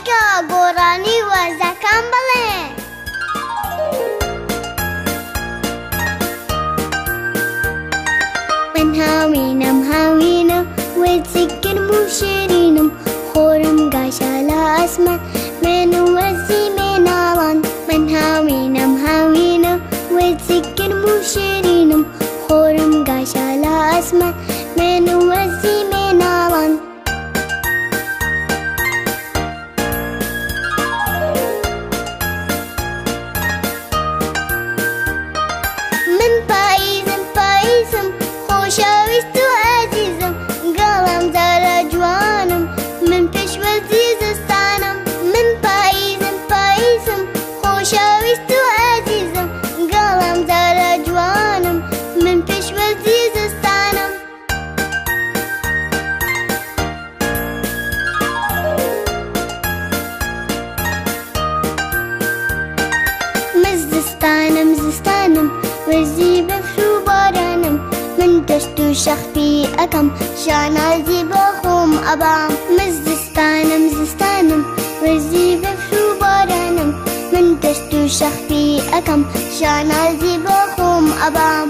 خۆشکە گۆڕانی وەرزەکان بڵێن. من هاوینم هاوینە وێزی گرم و شیرینم، خۆرم گاشە لە ئەسمان من وەزی مێناڵان. من هاوینم هاوینە وێزی گرم و شیرینم، خۆرم گاشە لە ئەسمان من وەزی مێناڵان. من پاییزم پاییزم خۆشەویست و ئازیزم، گەڵام زارە جوانم من پێشوەزی زستانم. من پاییزم پاییزم خۆشەویست و ئازیزم، گەڵام زارە جوانم من پێشوەزی زستانم. من زستانم زستانم وەرزی بەفر و بارانم، من دەست و شەختی ئەەکەم شانازی بۆ خۆم ئەبام. من زستانم زستانم وەرزی بەفر و بارانم، من دەست و شەختی ئەەکەم شانازی بۆ خۆم ئەبام.